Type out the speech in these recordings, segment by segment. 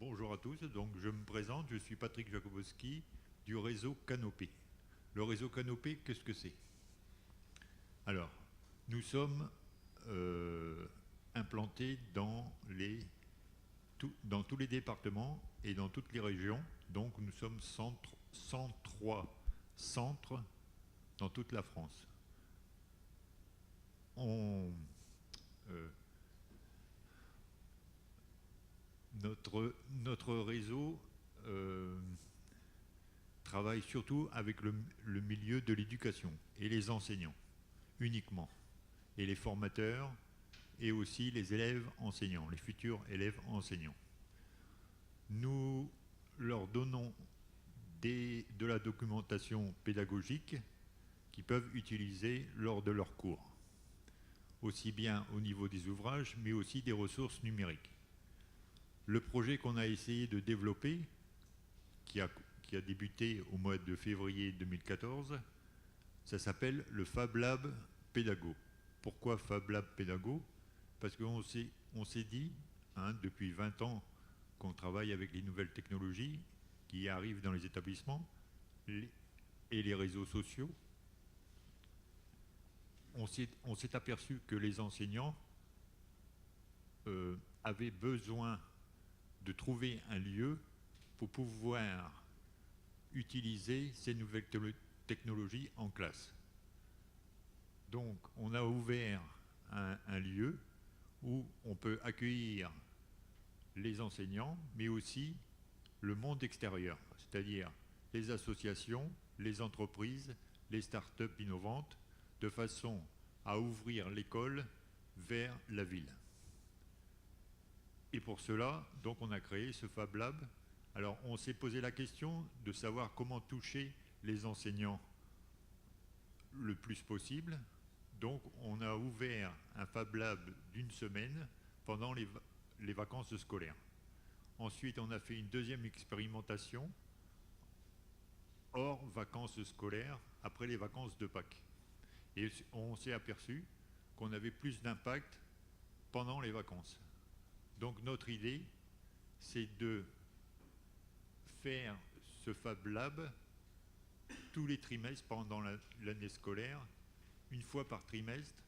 Bonjour à tous, donc je me présente, je suis Patrick Jakubowski du réseau Canopé. Le réseau Canopé, qu'est-ce que c'est? Alors, nous sommes implantés dans tous les départements et dans toutes les régions, donc nous sommes 103 centres dans toute la France. Notre réseau travaille surtout avec le milieu de l'éducation et les enseignants uniquement, et les formateurs et aussi les élèves enseignants, les futurs élèves enseignants. Nous leur donnons de la documentation pédagogique qu'ils peuvent utiliser lors de leurs cours, aussi bien au niveau des ouvrages, mais aussi des ressources numériques. Le projet qu'on a essayé de développer, qui a débuté au mois de février 2014, ça s'appelle le Fab Lab Pédago. Pourquoi Fab Lab Pédago? Parce qu'on s'est dit, depuis 20 ans qu'on travaille avec les nouvelles technologies qui arrivent dans les établissements et les réseaux sociaux, on s'est aperçu que les enseignants avaient besoin de trouver un lieu pour pouvoir utiliser ces nouvelles technologies en classe. Donc on a ouvert un lieu où on peut accueillir les enseignants, mais aussi le monde extérieur, c'est-à-dire les associations, les entreprises, les start-up innovantes, de façon à ouvrir l'école vers la ville. Et pour cela, donc, on a créé ce Fab Lab. Alors, on s'est posé la question de savoir comment toucher les enseignants le plus possible. Donc, on a ouvert un Fab Lab d'1 semaine pendant les vacances scolaires. Ensuite, on a fait une deuxième expérimentation hors vacances scolaires, après les vacances de Pâques. Et on s'est aperçu qu'on avait plus d'impact pendant les vacances. Donc notre idée, c'est de faire ce Fab Lab tous les trimestres pendant l'année scolaire, une fois par trimestre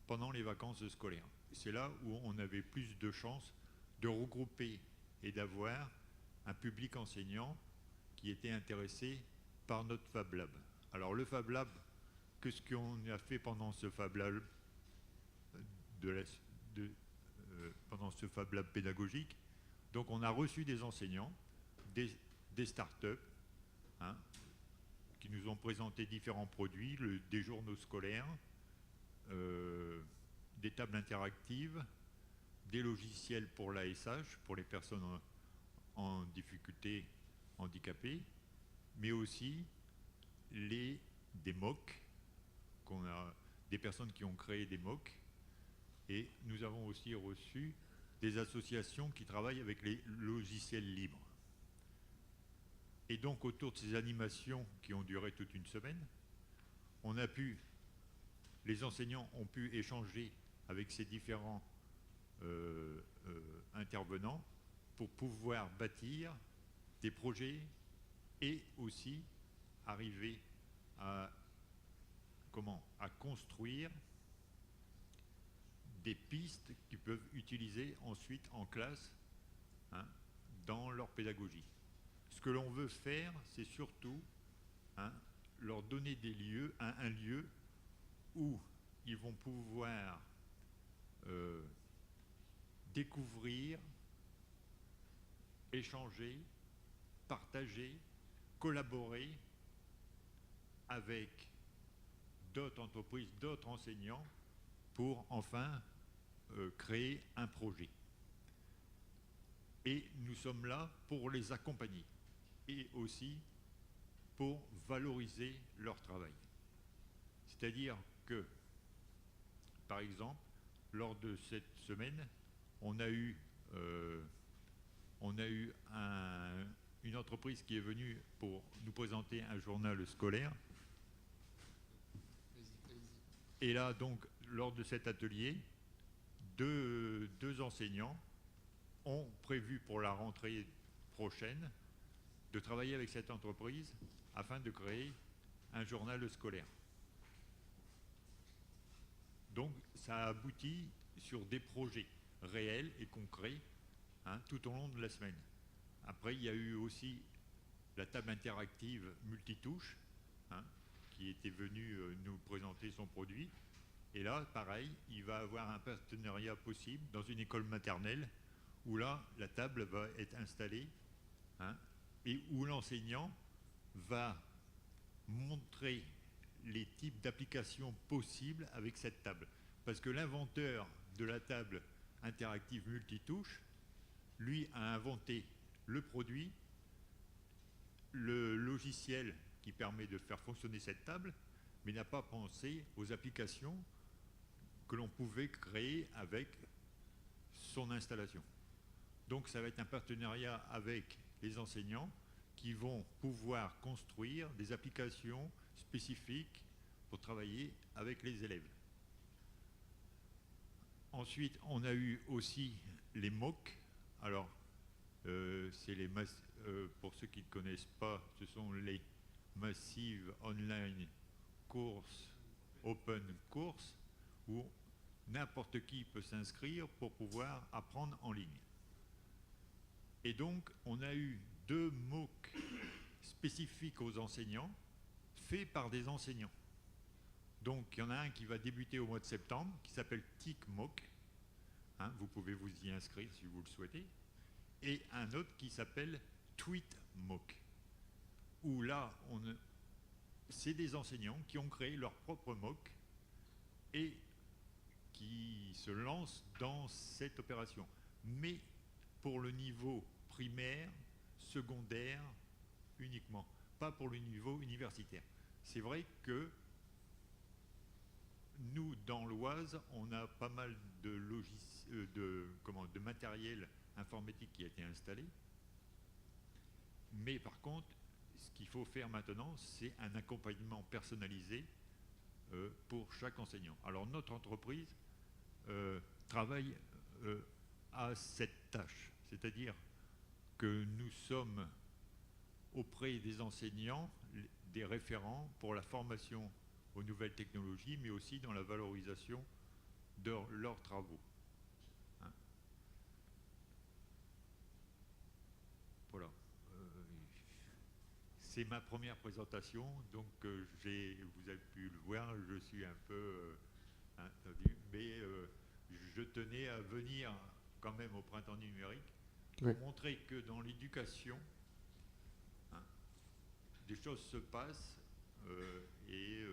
pendant les vacances scolaires. C'est là où on avait plus de chances de regrouper et d'avoir un public enseignant qui était intéressé par notre Fab Lab. Alors le Fab Lab, qu'est-ce qu'on a fait pendant ce Fab Lab pendant ce Fab Lab pédagogique? Donc on a reçu des enseignants, des start-up, qui nous ont présenté différents produits, des journaux scolaires, des tables interactives, des logiciels pour l'ASH, pour les personnes en difficulté handicapées, mais aussi des MOOC, des personnes qui ont créé des MOOC. Et nous avons aussi reçu des associations qui travaillent avec les logiciels libres. Et donc, autour de ces animations qui ont duré toute une semaine, les enseignants ont pu échanger avec ces différents intervenants pour pouvoir bâtir des projets et aussi arriver à construire des pistes qu'ils peuvent utiliser ensuite en classe, dans leur pédagogie. Ce que l'on veut faire, c'est surtout leur donner un lieu où ils vont pouvoir découvrir, échanger, partager, collaborer avec d'autres entreprises, d'autres enseignants, pour enfin créer un projet. Et nous sommes là pour les accompagner et aussi pour valoriser leur travail. C'est-à-dire que, par exemple, lors de cette semaine, on a eu une entreprise qui est venue pour nous présenter un journal scolaire. Et là, donc, lors de cet atelier, deux enseignants ont prévu pour la rentrée prochaine de travailler avec cette entreprise afin de créer un journal scolaire. Donc ça aboutit sur des projets réels et concrets tout au long de la semaine. Après, il y a eu aussi la table interactive multitouche qui était venue nous présenter son produit. Et là, pareil, il va avoir un partenariat possible dans une école maternelle où là, la table va être installée et où l'enseignant va montrer les types d'applications possibles avec cette table. Parce que l'inventeur de la table interactive multitouche, lui, a inventé le produit, le logiciel qui permet de faire fonctionner cette table, mais n'a pas pensé aux applications que l'on pouvait créer avec son installation. Donc ça va être un partenariat avec les enseignants qui vont pouvoir construire des applications spécifiques pour travailler avec les élèves. Ensuite, on a eu aussi les MOOC. Alors, c'est pour ceux qui ne connaissent pas, ce sont les Massive Online Course, Open Course, où n'importe qui peut s'inscrire pour pouvoir apprendre en ligne. Et donc, on a eu 2 MOOC spécifiques aux enseignants, faits par des enseignants. Donc, il y en a un qui va débuter au mois de septembre, qui s'appelle TIC MOOC. Vous pouvez vous y inscrire si vous le souhaitez. Et un autre qui s'appelle Tweet MOOC, où là, c'est des enseignants qui ont créé leur propre MOOC et qui se lancent dans cette opération. Mais pour le niveau primaire, secondaire uniquement, pas pour le niveau universitaire. C'est vrai que nous, dans l'Oise, on a pas mal de matériel informatique qui a été installé. Mais par contre, ce qu'il faut faire maintenant, c'est un accompagnement personnalisé pour chaque enseignant. Alors notre entreprise travaille à cette tâche, c'est-à-dire que nous sommes auprès des enseignants des référents pour la formation aux nouvelles technologies, mais aussi dans la valorisation de leurs travaux. Voilà. C'est ma première présentation, donc vous avez pu le voir, je suis un peu tendu, mais je tenais à venir quand même au Printemps numérique pour montrer que dans l'éducation, des choses se passent et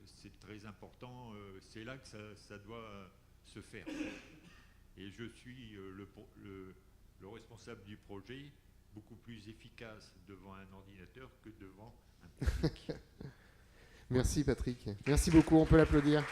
c'est très important, c'est là que ça doit se faire. Et je suis le responsable du projet, beaucoup plus efficace devant un ordinateur que devant un public. Merci Patrick. Merci beaucoup, on peut l'applaudir.